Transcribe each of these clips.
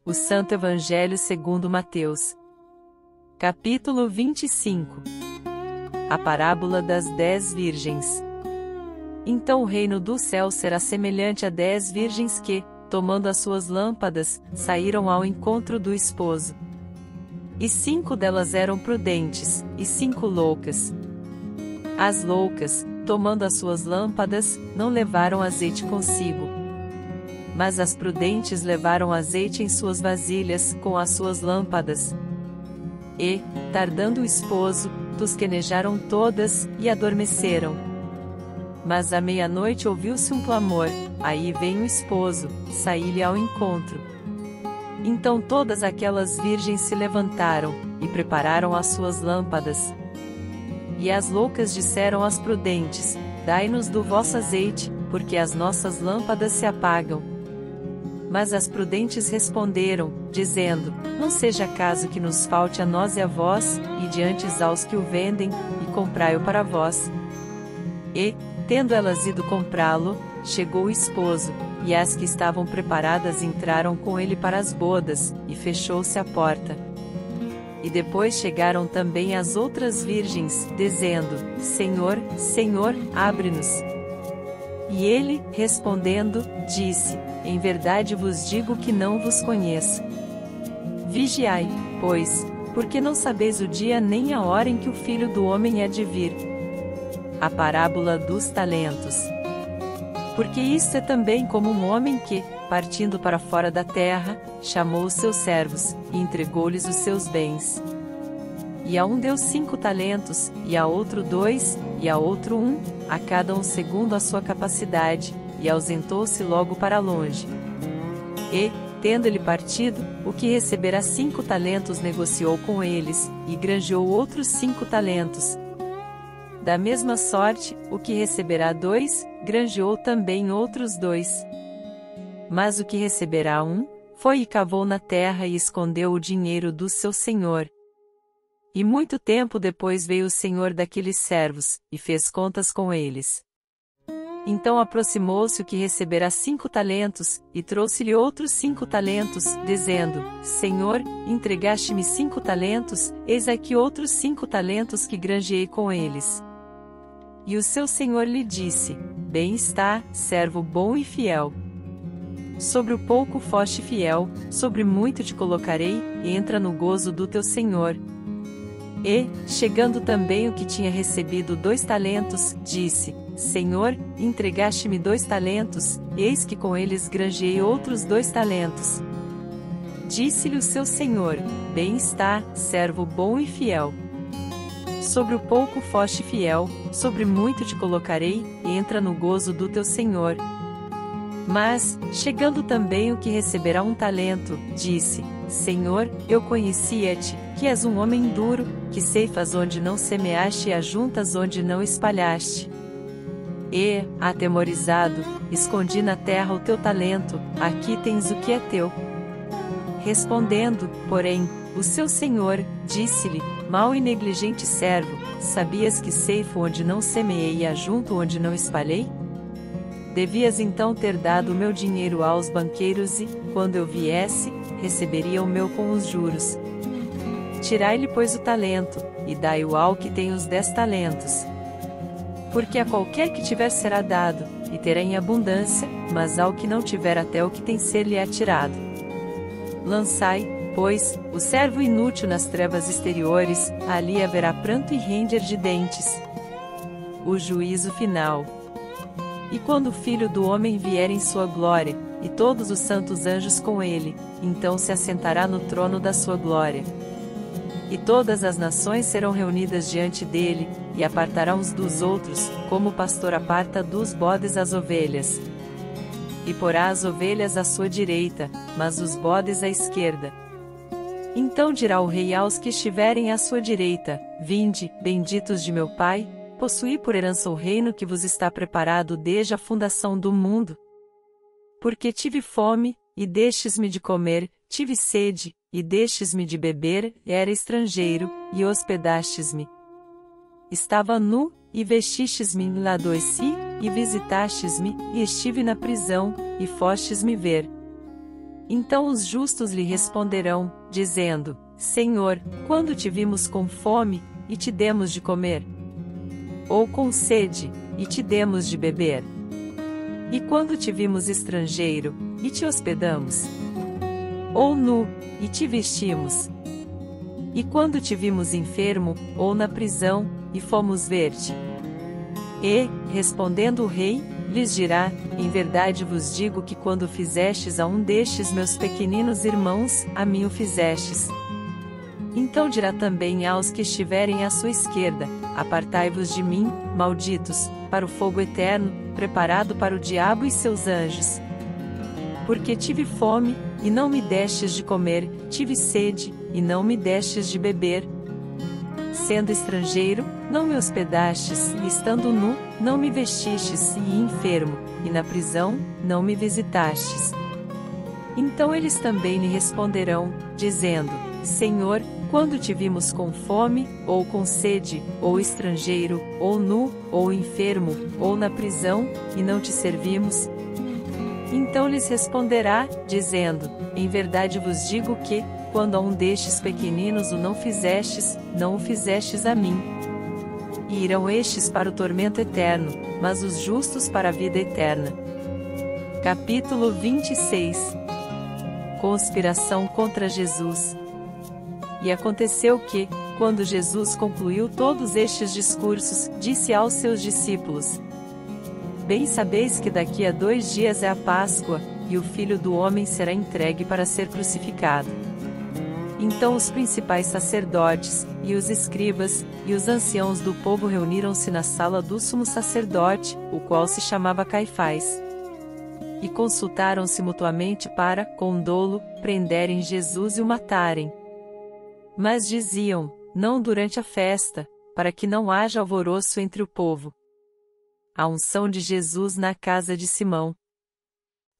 O Santo Evangelho segundo Mateus. Capítulo 25. A parábola das 10 virgens. Então o reino do céu será semelhante a 10 virgens que, tomando as suas lâmpadas, saíram ao encontro do esposo. E 5 delas eram prudentes, e 5 loucas. As loucas, tomando as suas lâmpadas, não levaram azeite consigo. Mas as prudentes levaram azeite em suas vasilhas, com as suas lâmpadas. E, tardando o esposo, tosquenejaram todas, e adormeceram. Mas à meia-noite ouviu-se um clamor, aí vem o esposo, saí-lhe ao encontro. Então todas aquelas virgens se levantaram, e prepararam as suas lâmpadas. E as loucas disseram às prudentes: Dai-nos do vosso azeite, porque as nossas lâmpadas se apagam. Mas as prudentes responderam, dizendo: Não seja caso que nos falte a nós e a vós, e diante aos que o vendem, e comprai-o para vós. E, tendo elas ido comprá-lo, chegou o esposo, e as que estavam preparadas entraram com ele para as bodas, e fechou-se a porta. E depois chegaram também as outras virgens, dizendo: Senhor, Senhor, abre-nos. E ele, respondendo, disse: Em verdade vos digo que não vos conheço. Vigiai, pois, porque não sabeis o dia nem a hora em que o Filho do Homem há de vir. A parábola dos talentos. Porque isto é também como um homem que, partindo para fora da terra, chamou os seus servos, e entregou-lhes os seus bens. E a um deu 5 talentos, e a outro 2, e a outro 1, a cada um segundo a sua capacidade, e ausentou-se logo para longe. E, tendo ele partido, o que recebera 5 talentos negociou com eles, e granjeou outros 5 talentos. Da mesma sorte, o que receberá 2, granjeou também outros 2. Mas o que receberá 1, foi e cavou na terra e escondeu o dinheiro do seu senhor. E muito tempo depois veio o senhor daqueles servos, e fez contas com eles. Então aproximou-se o que recebera 5 talentos, e trouxe-lhe outros 5 talentos, dizendo: Senhor, entregaste-me 5 talentos, eis aqui outros 5 talentos que granjeei com eles. E o seu senhor lhe disse: Bem está, servo bom e fiel. Sobre o pouco foste fiel, sobre muito te colocarei, entra no gozo do teu senhor. E, chegando também o que tinha recebido 2 talentos, disse: Senhor, entregaste-me 2 talentos, eis que com eles granjeei outros 2 talentos. Disse-lhe o seu senhor: Bem está, servo bom e fiel. Sobre o pouco foste fiel, sobre muito te colocarei, entra no gozo do teu senhor. Mas, chegando também o que receberá 1 talento, disse: Senhor, eu conhecia-te, que és um homem duro, que ceifas onde não semeaste e ajuntas onde não espalhaste. E, atemorizado, escondi na terra o teu talento, aqui tens o que é teu. Respondendo, porém, o seu senhor, disse-lhe: Mau e negligente servo, sabias que ceifo onde não semeei e ajunto onde não espalhei? Devias então ter dado o meu dinheiro aos banqueiros e, quando eu viesse, receberia o meu com os juros. Tirai-lhe, pois, o talento, e dai-o ao que tem os 10 talentos. Porque a qualquer que tiver será dado, e terá em abundância, mas ao que não tiver até o que tem ser-lhe atirado. Lançai, pois, o servo inútil nas trevas exteriores, ali haverá pranto e ranger de dentes. O juízo final. E quando o Filho do Homem vier em sua glória, e todos os santos anjos com ele, então se assentará no trono da sua glória. E todas as nações serão reunidas diante dele, e apartará uns dos outros, como o pastor aparta dos bodes as ovelhas. E porá as ovelhas à sua direita, mas os bodes à esquerda. Então dirá o rei aos que estiverem à sua direita: Vinde, benditos de meu Pai, possuí por herança o reino que vos está preparado desde a fundação do mundo. Porque tive fome, e destes-me de comer, tive sede, e destes-me de beber, era estrangeiro, e hospedastes-me. Estava nu, e vestistes-me, adoeci, e visitastes-me, e estive na prisão, e fostes-me ver. Então os justos lhe responderão, dizendo: Senhor, quando te vimos com fome, e te demos de comer? Ou com sede, e te demos de beber? E quando te vimos estrangeiro, e te hospedamos? Ou nu, e te vestimos? E quando te vimos enfermo, ou na prisão, e fomos ver-te? E, respondendo o rei, lhes dirá: Em verdade vos digo que quando fizestes a um destes meus pequeninos irmãos, a mim o fizestes. Então dirá também aos que estiverem à sua esquerda: Apartai-vos de mim, malditos, para o fogo eterno, preparado para o diabo e seus anjos. Porque tive fome, e não me destes de comer, tive sede, e não me destes de beber. Sendo estrangeiro, não me hospedastes, e estando nu, não me vestistes, e enfermo, e na prisão, não me visitastes. Então eles também lhe responderão, dizendo: Senhor, quando te vimos com fome, ou com sede, ou estrangeiro, ou nu, ou enfermo, ou na prisão, e não te servimos? Então lhes responderá, dizendo: Em verdade vos digo que, quando a um destes pequeninos o não fizestes, não o fizestes a mim. E irão estes para o tormento eterno, mas os justos para a vida eterna. Capítulo 26. Conspiração contra Jesus. E aconteceu que, quando Jesus concluiu todos estes discursos, disse aos seus discípulos: Bem sabeis que daqui a 2 dias é a Páscoa, e o Filho do Homem será entregue para ser crucificado. Então os principais sacerdotes, e os escribas, e os anciãos do povo reuniram-se na sala do sumo sacerdote, o qual se chamava Caifás. E consultaram-se mutuamente para, com dolo, prenderem Jesus e o matarem. Mas diziam: Não durante a festa, para que não haja alvoroço entre o povo. A unção de Jesus na casa de Simão.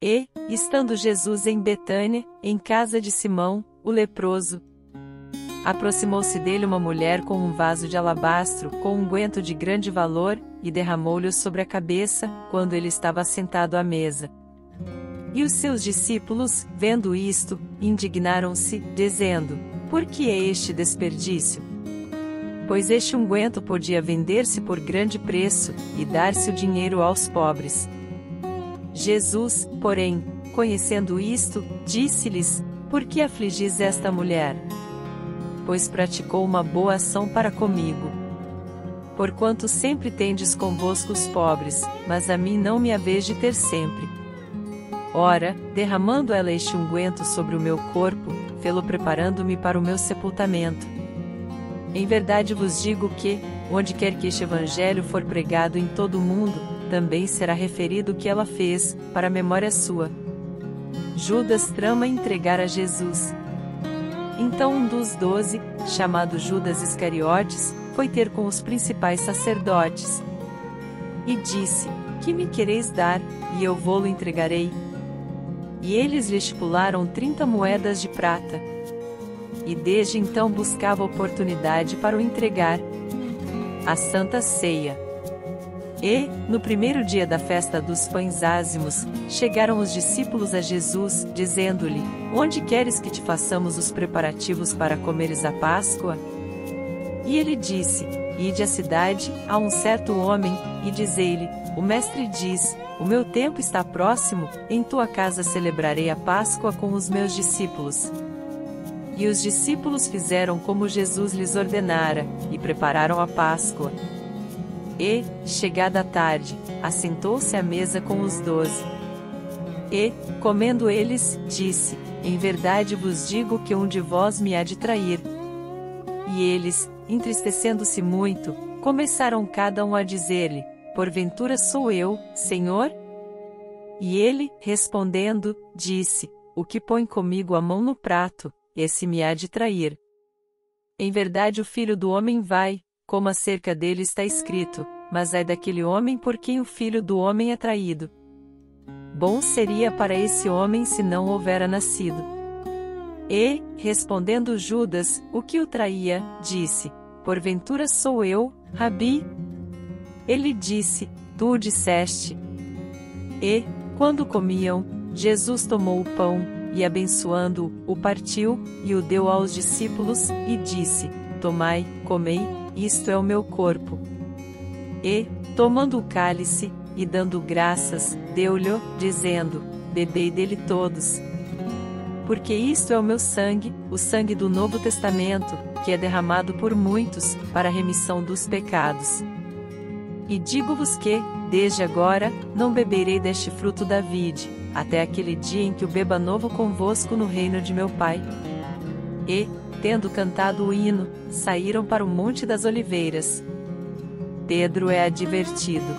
E, estando Jesus em Betânia, em casa de Simão, o leproso, aproximou-se dele uma mulher com um vaso de alabastro, com unguento de grande valor, e derramou-lhe sobre a cabeça, quando ele estava sentado à mesa. E os seus discípulos, vendo isto, indignaram-se, dizendo: Por que é este desperdício? Pois este unguento podia vender-se por grande preço, e dar-se o dinheiro aos pobres. Jesus, porém, conhecendo isto, disse-lhes: Por que afligis esta mulher? Pois praticou uma boa ação para comigo. Porquanto sempre tendes convosco os pobres, mas a mim não me haveis de ter sempre. Ora, derramando ela este unguento sobre o meu corpo, fê-lo preparando-me para o meu sepultamento. Em verdade vos digo que, onde quer que este evangelho for pregado em todo o mundo, também será referido o que ela fez, para a memória sua. Judas trama entregar a Jesus. Então um dos 12, chamado Judas Iscariotes, foi ter com os principais sacerdotes. E disse: Que me quereis dar, e eu vô-lo entregarei? E eles lhe estipularam 30 moedas de prata. E desde então buscava oportunidade para o entregar. A Santa Ceia. E, no primeiro dia da festa dos pães ázimos, chegaram os discípulos a Jesus, dizendo-lhe: Onde queres que te façamos os preparativos para comeres a Páscoa? E ele disse: Ide à cidade, a um certo homem, e dizei-lhe: O mestre diz: O meu tempo está próximo, em tua casa celebrarei a Páscoa com os meus discípulos. E os discípulos fizeram como Jesus lhes ordenara, e prepararam a Páscoa. E, chegada a tarde, assentou-se à mesa com os 12. E, comendo eles, disse: Em verdade vos digo que um de vós me há de trair. E eles, entristecendo-se muito, começaram cada um a dizer-lhe: Porventura sou eu, Senhor? E ele, respondendo, disse: O que põe comigo a mão no prato, esse me há de trair. Em verdade o Filho do Homem vai, como acerca dele está escrito, mas ai daquele homem por quem o Filho do Homem é traído. Bom seria para esse homem se não houvera nascido. E, respondendo Judas, o que o traía, disse: Porventura sou eu, Rabi? Ele disse: Tu o disseste. E, quando comiam, Jesus tomou o pão, e abençoando-o, o partiu, e o deu aos discípulos, e disse: Tomai, comei, isto é o meu corpo. E, tomando o cálice, e dando graças, deu-lhe, dizendo: Bebei dele todos. Porque isto é o meu sangue, o sangue do Novo Testamento, que é derramado por muitos, para a remissão dos pecados. E digo-vos que, desde agora, não beberei deste fruto da vide, até aquele dia em que o beba novo convosco no reino de meu Pai. E, tendo cantado o hino, saíram para o Monte das Oliveiras. Pedro é advertido.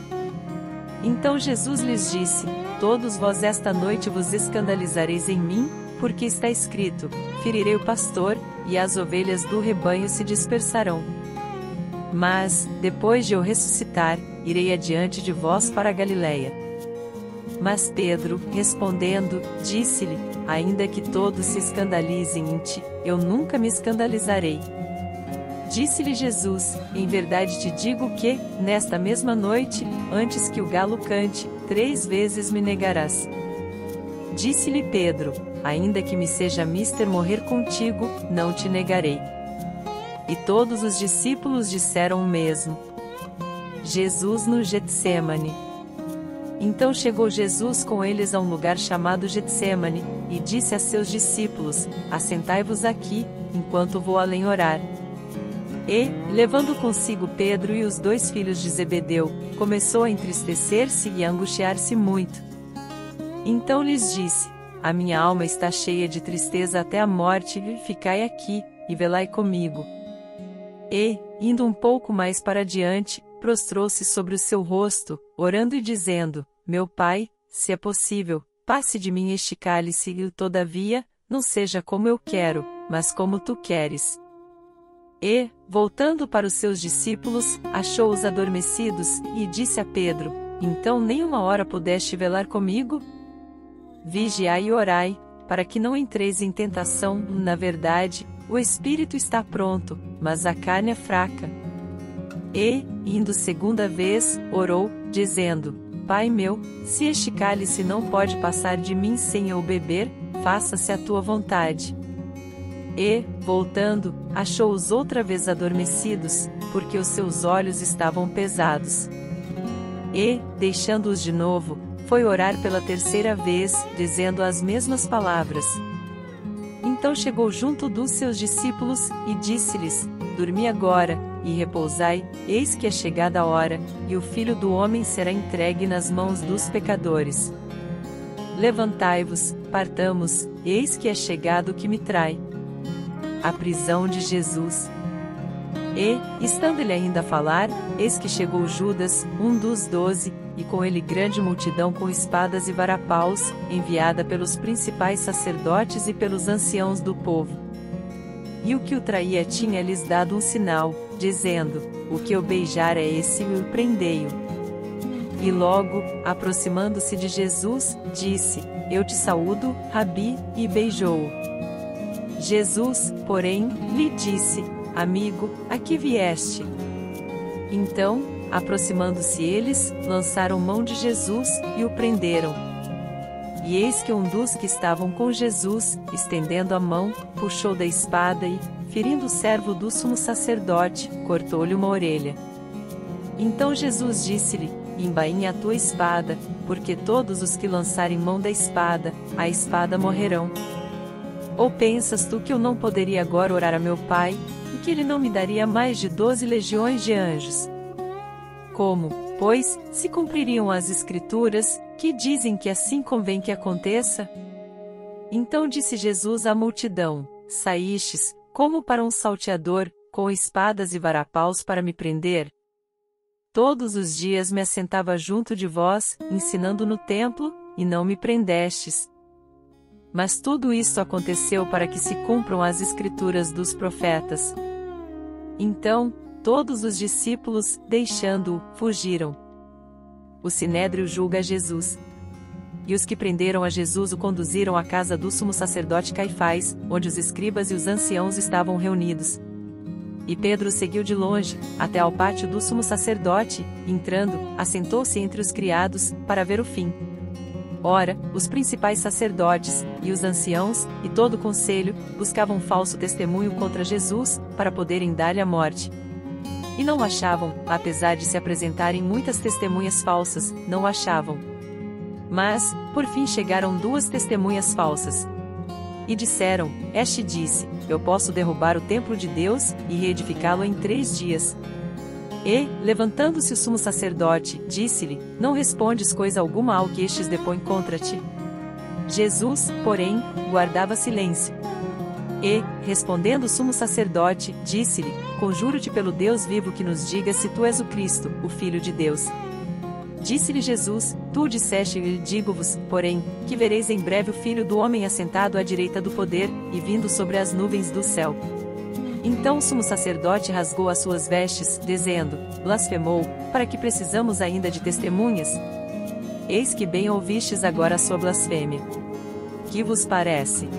Então Jesus lhes disse: Todos vós esta noite vos escandalizareis em mim, porque está escrito: Ferirei o pastor, e as ovelhas do rebanho se dispersarão. Mas, depois de eu ressuscitar, irei adiante de vós para a Galiléia. Mas Pedro, respondendo, disse-lhe: Ainda que todos se escandalizem em ti, eu nunca me escandalizarei. Disse-lhe Jesus: Em verdade te digo que, nesta mesma noite, antes que o galo cante, 3 vezes me negarás. Disse-lhe Pedro: Ainda que me seja mister morrer contigo, não te negarei. E todos os discípulos disseram o mesmo. Jesus no Getsêmani. Então chegou Jesus com eles a um lugar chamado Getsêmani, e disse a seus discípulos: Assentai-vos aqui, enquanto vou além orar. E, levando consigo Pedro e os 2 filhos de Zebedeu, começou a entristecer-se e a angustiar-se muito. Então lhes disse: A minha alma está cheia de tristeza até a morte, ficai aqui, e velai comigo. E, indo um pouco mais para diante, prostrou-se sobre o seu rosto, orando e dizendo: Meu Pai, se é possível, passe de mim este cálice, e todavia, não seja como eu quero, mas como tu queres. E, voltando para os seus discípulos, achou-os adormecidos, e disse a Pedro: Então nem uma hora pudeste velar comigo? Vigiai e orai, para que não entreis em tentação. Na verdade, o espírito está pronto, mas a carne é fraca. E, indo 2ª vez, orou, dizendo: Pai meu, se este cálice não pode passar de mim sem eu beber, faça-se a tua vontade. E, voltando, achou-os outra vez adormecidos, porque os seus olhos estavam pesados. E, deixando-os de novo, foi orar pela 3ª vez, dizendo as mesmas palavras. Então chegou junto dos seus discípulos, e disse-lhes: Dormi agora, e repousai, eis que é chegada a hora, e o Filho do Homem será entregue nas mãos dos pecadores. Levantai-vos, partamos, eis que é chegado o que me trai. A prisão de Jesus. E, estando ele ainda a falar, eis que chegou Judas, um dos 12, e com ele grande multidão com espadas e varapaus, enviada pelos principais sacerdotes e pelos anciãos do povo. E o que o traía tinha-lhes dado um sinal, dizendo: O que eu beijar é esse, e o prendei-o. E logo, aproximando-se de Jesus, disse: Eu te saúdo, Rabi, e beijou-o. Jesus, porém, lhe disse: Amigo, a que vieste? Então, aproximando-se eles, lançaram mão de Jesus, e o prenderam. E eis que um dos que estavam com Jesus, estendendo a mão, puxou da espada e, ferindo o servo do sumo sacerdote, cortou-lhe uma orelha. Então Jesus disse-lhe: Embainha a tua espada, porque todos os que lançarem mão da espada, a espada morrerão. Ou pensas tu que eu não poderia agora orar a meu Pai, e que ele não me daria mais de 12 legiões de anjos? Como, pois, se cumpririam as Escrituras, que dizem que assim convém que aconteça? Então disse Jesus à multidão: Saístes, como para um salteador, com espadas e varapaus para me prender? Todos os dias me assentava junto de vós, ensinando no templo, e não me prendestes. Mas tudo isto aconteceu para que se cumpram as Escrituras dos profetas. Então, todos os discípulos, deixando-o, fugiram. O Sinédrio julga Jesus. E os que prenderam a Jesus o conduziram à casa do sumo sacerdote Caifás, onde os escribas e os anciãos estavam reunidos. E Pedro seguiu de longe, até ao pátio do sumo sacerdote, entrando, assentou-se entre os criados, para ver o fim. Ora, os principais sacerdotes, e os anciãos, e todo o conselho, buscavam falso testemunho contra Jesus, para poderem dar-lhe a morte. E não o achavam, apesar de se apresentarem muitas testemunhas falsas, não o achavam. Mas, por fim chegaram 2 testemunhas falsas. E disseram, este disse, eu posso derrubar o templo de Deus, e reedificá-lo em 3 dias. E, levantando-se o sumo sacerdote, disse-lhe, não respondes coisa alguma ao que estes depõem contra ti? Jesus, porém, guardava silêncio. E, respondendo o sumo sacerdote, disse-lhe, conjuro-te pelo Deus vivo que nos diga se tu és o Cristo, o Filho de Deus. Disse-lhe Jesus, tu o disseste e digo-vos, porém, que vereis em breve o Filho do Homem assentado à direita do poder, e vindo sobre as nuvens do céu. Então o sumo sacerdote rasgou as suas vestes, dizendo, blasfemou, para que precisamos ainda de testemunhas? Eis que bem ouvistes agora a sua blasfêmia. Que vos parece?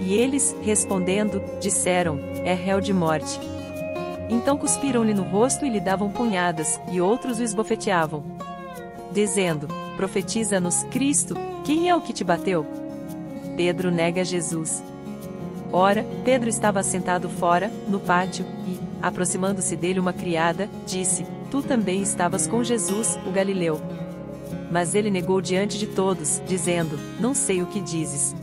E eles, respondendo, disseram, é réu de morte. Então cuspiram-lhe no rosto e lhe davam punhadas, e outros o esbofeteavam, dizendo, profetiza-nos, Cristo, quem é o que te bateu? Pedro nega Jesus. Ora, Pedro estava assentado fora, no pátio, e, aproximando-se dele uma criada, disse, tu também estavas com Jesus, o Galileu. Mas ele negou diante de todos, dizendo, não sei o que dizes.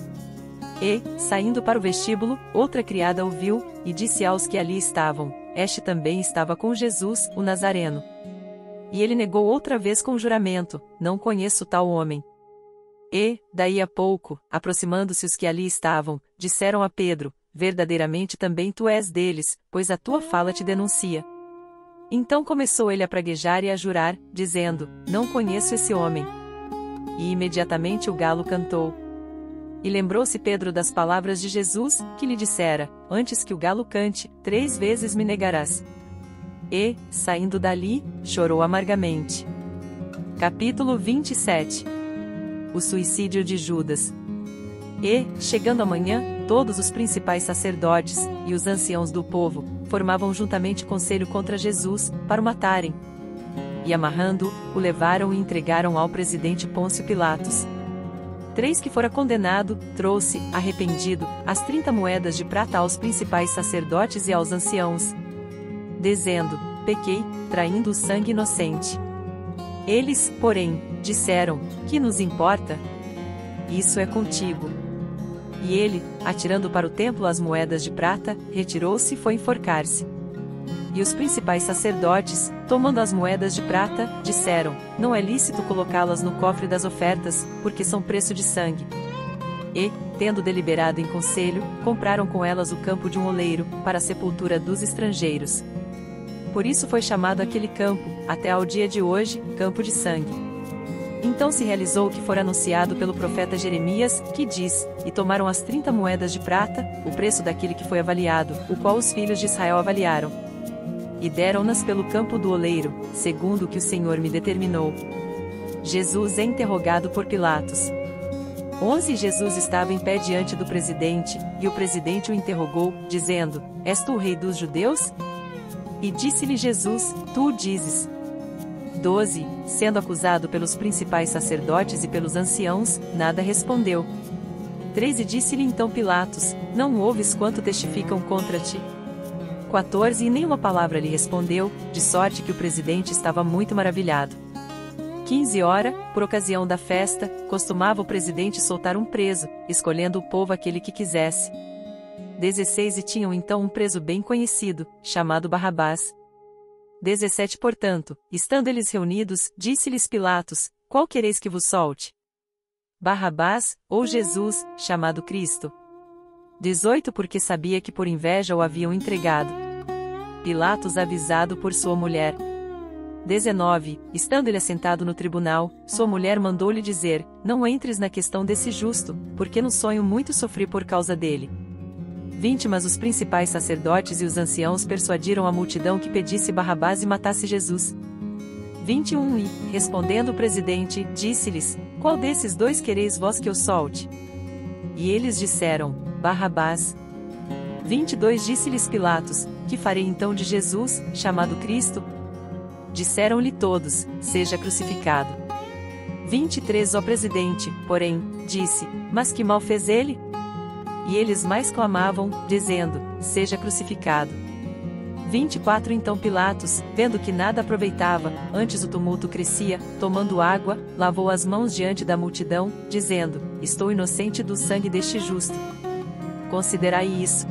E, saindo para o vestíbulo, outra criada o viu, e disse aos que ali estavam, este também estava com Jesus, o Nazareno. E ele negou outra vez com juramento, não conheço tal homem. E, daí a pouco, aproximando-se os que ali estavam, disseram a Pedro, verdadeiramente também tu és deles, pois a tua fala te denuncia. Então começou ele a praguejar e a jurar, dizendo, não conheço esse homem. E imediatamente o galo cantou. E lembrou-se Pedro das palavras de Jesus, que lhe dissera, antes que o galo cante, 3 vezes me negarás. E, saindo dali, chorou amargamente. Capítulo 27. O suicídio de Judas. E, chegando a manhã, todos os principais sacerdotes, e os anciãos do povo, formavam juntamente conselho contra Jesus, para o matarem. E amarrando-o, o levaram e entregaram ao presidente Pôncio Pilatos. 3 que fora condenado, trouxe, arrependido, as 30 moedas de prata aos principais sacerdotes e aos anciãos, dizendo, pequei, traindo o sangue inocente. Eles, porém, disseram, que nos importa? Isso é contigo. E ele, atirando para o templo as moedas de prata, retirou-se e foi enforcar-se. E os principais sacerdotes, tomando as moedas de prata, disseram, não é lícito colocá-las no cofre das ofertas, porque são preço de sangue. E, tendo deliberado em conselho, compraram com elas o campo de um oleiro, para a sepultura dos estrangeiros. Por isso foi chamado aquele campo, até ao dia de hoje, campo de sangue. Então se realizou o que fora anunciado pelo profeta Jeremias, que diz, e tomaram as 30 moedas de prata, o preço daquele que foi avaliado, o qual os filhos de Israel avaliaram. E deram-nas pelo campo do oleiro, segundo o que o Senhor me determinou. Jesus é interrogado por Pilatos. 11 Jesus estava em pé diante do presidente, e o presidente o interrogou, dizendo, és tu o rei dos judeus? E disse-lhe Jesus, tu o dizes. 12, sendo acusado pelos principais sacerdotes e pelos anciãos, nada respondeu. 13 disse-lhe então Pilatos, não ouves quanto testificam contra ti? 14 e nenhuma palavra lhe respondeu, de sorte que o presidente estava muito maravilhado. 15 hora, por ocasião da festa, costumava o presidente soltar um preso, escolhendo o povo aquele que quisesse. 16 e tinham então um preso bem conhecido, chamado Barrabás. 17 Portanto, estando eles reunidos, disse-lhes Pilatos, qual quereis que vos solte? Barrabás, ou Jesus, chamado Cristo? 18 Porque sabia que por inveja o haviam entregado. Pilatos avisado por sua mulher. 19 Estando ele assentado no tribunal, sua mulher mandou-lhe dizer, não entres na questão desse justo, porque no sonho muito sofri por causa dele. 20 Mas os principais sacerdotes e os anciãos persuadiram a multidão que pedisse Barrabás e matasse Jesus. 21 E, respondendo o presidente, disse-lhes, qual desses 2 quereis vós que eu solte? E eles disseram, Barrabás. 22 Disse-lhes Pilatos, que farei então de Jesus, chamado Cristo? Disseram-lhe todos, seja crucificado. 23 O presidente, porém, disse: Mas que mal fez ele? E eles mais clamavam, dizendo: Seja crucificado. 24 Então Pilatos, vendo que nada aproveitava, antes o tumulto crescia, tomando água, lavou as mãos diante da multidão, dizendo: Estou inocente do sangue deste justo. Considerai isso.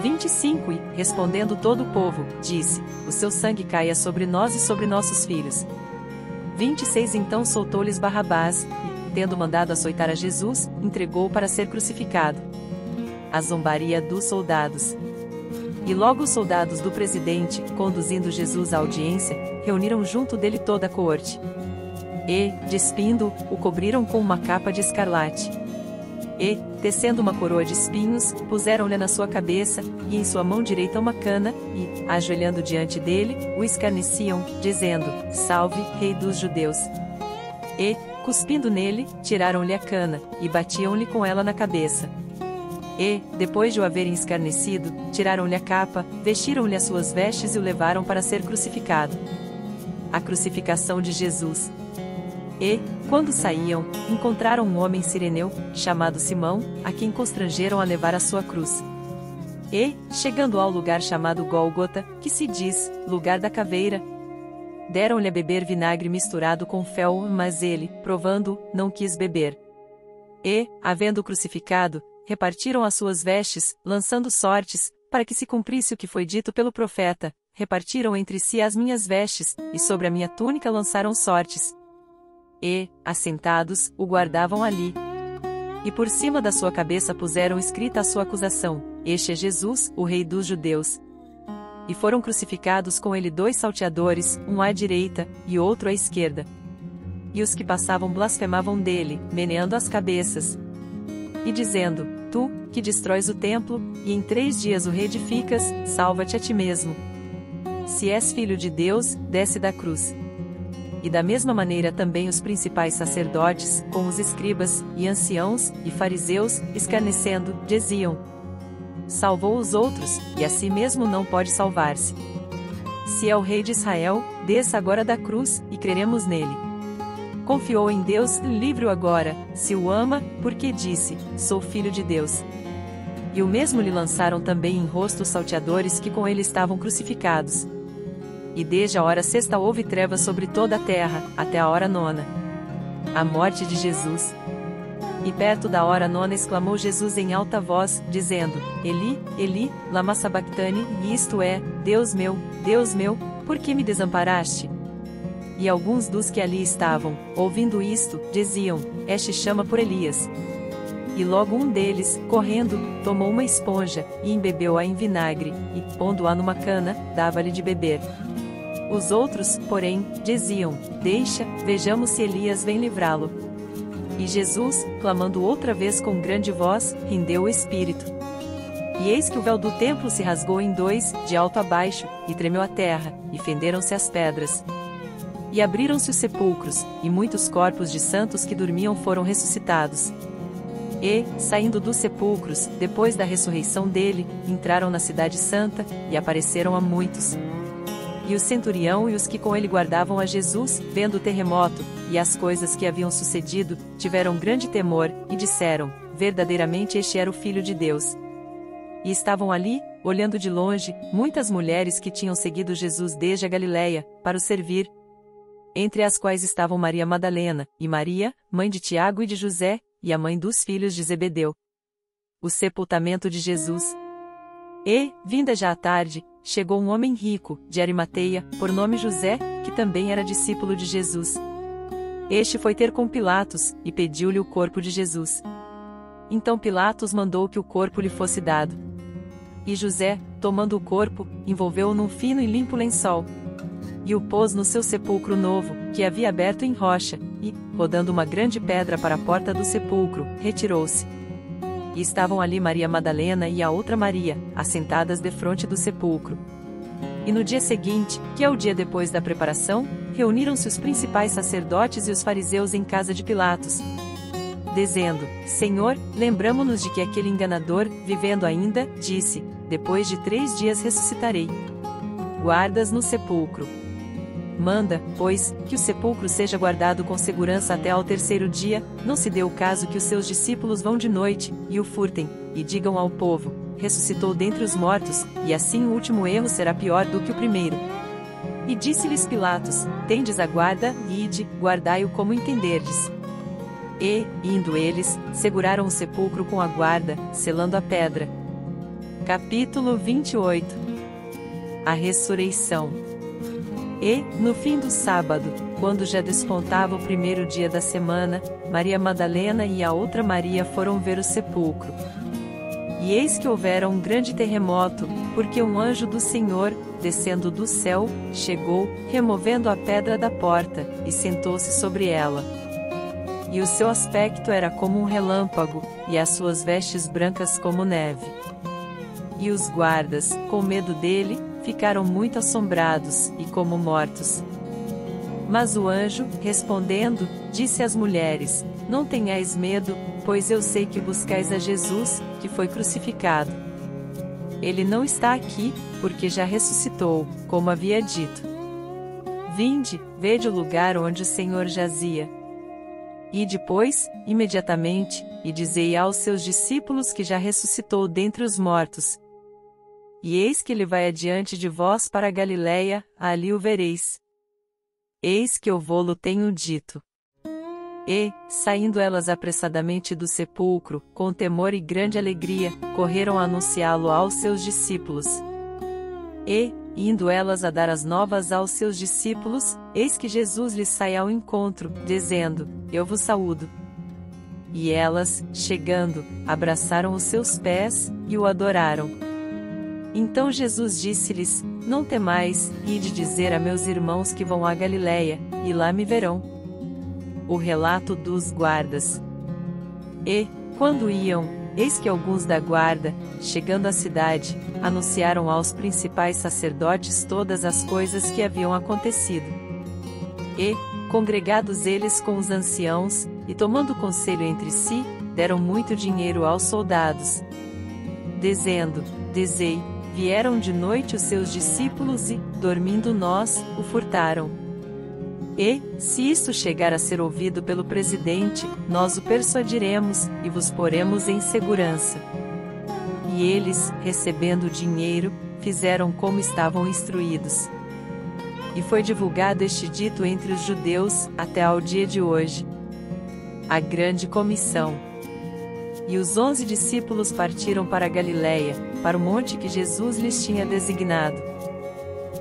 25 E, respondendo todo o povo, disse: O seu sangue caia sobre nós e sobre nossos filhos. 26 Então soltou-lhes Barrabás, e, tendo mandado açoitar a Jesus, entregou-o para ser crucificado. A zombaria dos soldados. E logo os soldados do presidente, conduzindo Jesus à audiência, reuniram junto dele toda a coorte. E, despindo-o, o cobriram com uma capa de escarlate. E, tecendo uma coroa de espinhos, puseram-lhe na sua cabeça, e em sua mão direita uma cana, e, ajoelhando diante dele, o escarneciam, dizendo: Salve, Rei dos Judeus! E, cuspindo nele, tiraram-lhe a cana, e batiam-lhe com ela na cabeça. E, depois de o haverem escarnecido, tiraram-lhe a capa, vestiram-lhe as suas vestes e o levaram para ser crucificado. A crucificação de Jesus. E, quando saíam, encontraram um homem cireneu, chamado Simão, a quem constrangeram a levar a sua cruz. E, chegando ao lugar chamado Gólgota, que se diz, lugar da caveira, deram-lhe a beber vinagre misturado com fel, mas ele, provando, não quis beber. E, havendo-o crucificado, repartiram as suas vestes, lançando sortes, para que se cumprisse o que foi dito pelo profeta: repartiram entre si as minhas vestes, e sobre a minha túnica lançaram sortes. E, assentados, o guardavam ali. E por cima da sua cabeça puseram escrita a sua acusação: Este é Jesus, o Rei dos Judeus. E foram crucificados com ele 2 salteadores, um à direita, e outro à esquerda. E os que passavam blasfemavam dele, meneando as cabeças. E dizendo: Tu, que destróis o templo, e em 3 dias o reedificas, salva-te a ti mesmo. Se és filho de Deus, desce da cruz. E da mesma maneira também os principais sacerdotes, com os escribas, e anciãos, e fariseus, escarnecendo, diziam: Salvou os outros, e a si mesmo não pode salvar-se. Se é o Rei de Israel, desça agora da cruz, e creremos nele. Confiou em Deus, livre-o agora, se o ama, porque disse: Sou filho de Deus. E o mesmo lhe lançaram também em rosto os salteadores que com ele estavam crucificados. E desde a hora 6ª houve trevas sobre toda a terra, até a hora 9ª. A morte de Jesus. E perto da hora 9ª exclamou Jesus em alta voz, dizendo: Eli, Eli, lama sabactani, e isto é: Deus meu, por que me desamparaste? E alguns dos que ali estavam, ouvindo isto, diziam: Este chama por Elias. E logo um deles, correndo, tomou uma esponja, e embebeu-a em vinagre, e, pondo-a numa cana, dava-lhe de beber. Os outros, porém, diziam: Deixa, vejamos se Elias vem livrá-lo. E Jesus, clamando outra vez com grande voz, rendeu o espírito. E eis que o véu do templo se rasgou em 2, de alto a baixo, e tremeu a terra, e fenderam-se as pedras. E abriram-se os sepulcros, e muitos corpos de santos que dormiam foram ressuscitados. E, saindo dos sepulcros, depois da ressurreição dele, entraram na cidade santa, e apareceram a muitos. E o centurião e os que com ele guardavam a Jesus, vendo o terremoto, e as coisas que haviam sucedido, tiveram grande temor, e disseram: Verdadeiramente este era o Filho de Deus. E estavam ali, olhando de longe, muitas mulheres que tinham seguido Jesus desde a Galiléia, para o servir, entre as quais estavam Maria Madalena, e Maria, mãe de Tiago e de José, e a mãe dos filhos de Zebedeu. O sepultamento de Jesus. E, vinda já a tarde, chegou um homem rico, de Arimateia, por nome José, que também era discípulo de Jesus. Este foi ter com Pilatos, e pediu-lhe o corpo de Jesus. Então Pilatos mandou que o corpo lhe fosse dado. E José, tomando o corpo, envolveu-o num fino e limpo lençol, e o pôs no seu sepulcro novo, que havia aberto em rocha, e, rodando uma grande pedra para a porta do sepulcro, retirou-se. E estavam ali Maria Madalena e a outra Maria, assentadas defronte do sepulcro. E no dia seguinte, que é o dia depois da preparação, reuniram-se os principais sacerdotes e os fariseus em casa de Pilatos, dizendo: Senhor, lembramo-nos de que aquele enganador, vivendo ainda, disse: Depois de 3 dias ressuscitarei. Guardas no sepulcro. Manda, pois, que o sepulcro seja guardado com segurança até ao terceiro dia, não se dê o caso que os seus discípulos vão de noite, e o furtem, e digam ao povo, ressuscitou dentre os mortos, e assim o último erro será pior do que o primeiro. E disse-lhes Pilatos, tendes a guarda, e ide, guardai-o como entenderdes. E, indo eles, seguraram o sepulcro com a guarda, selando a pedra. Capítulo 28. A ressurreição. E, no fim do sábado, quando já despontava o primeiro dia da semana, Maria Madalena e a outra Maria foram ver o sepulcro. E eis que houvera um grande terremoto, porque um anjo do Senhor, descendo do céu, chegou, removendo a pedra da porta, e sentou-se sobre ela. E o seu aspecto era como um relâmpago, e as suas vestes brancas como neve. E os guardas, com medo dele, ficaram muito assombrados, e como mortos. Mas o anjo, respondendo, disse às mulheres, não tenhais medo, pois eu sei que buscais a Jesus, que foi crucificado. Ele não está aqui, porque já ressuscitou, como havia dito. Vinde, vede o lugar onde o Senhor jazia. E depois, imediatamente, e dizei aos seus discípulos que já ressuscitou dentre os mortos. E eis que ele vai adiante de vós para a Galiléia, ali o vereis. Eis que eu vô-lo tenho dito. E, saindo elas apressadamente do sepulcro, com temor e grande alegria, correram a anunciá-lo aos seus discípulos. E, indo elas a dar as novas aos seus discípulos, eis que Jesus lhes sai ao encontro, dizendo, eu vos saúdo. E elas, chegando, abraçaram os seus pés, e o adoraram. Então Jesus disse-lhes, não temais, ide dizer a meus irmãos que vão à Galiléia, e lá me verão. O relato dos guardas. E, quando iam, eis que alguns da guarda, chegando à cidade, anunciaram aos principais sacerdotes todas as coisas que haviam acontecido. E, congregados eles com os anciãos, e tomando conselho entre si, deram muito dinheiro aos soldados, dizendo, dizei, vieram de noite os seus discípulos e, dormindo nós, o furtaram. E, se isto chegar a ser ouvido pelo presidente, nós o persuadiremos, e vos poremos em segurança. E eles, recebendo o dinheiro, fizeram como estavam instruídos. E foi divulgado este dito entre os judeus, até ao dia de hoje. A grande comissão. E os 11 discípulos partiram para a Galiléia, para o monte que Jesus lhes tinha designado.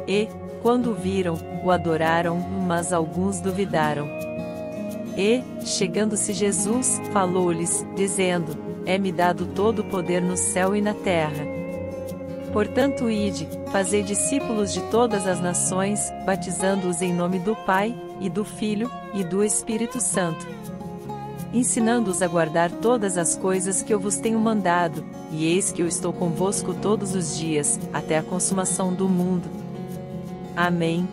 E, quando o viram, o adoraram, mas alguns duvidaram. E, chegando-se Jesus, falou-lhes, dizendo, é-me dado todo o poder no céu e na terra. Portanto ide, fazei discípulos de todas as nações, batizando-os em nome do Pai, e do Filho, e do Espírito Santo, ensinando-os a guardar todas as coisas que eu vos tenho mandado, e eis que eu estou convosco todos os dias, até a consumação do mundo. Amém.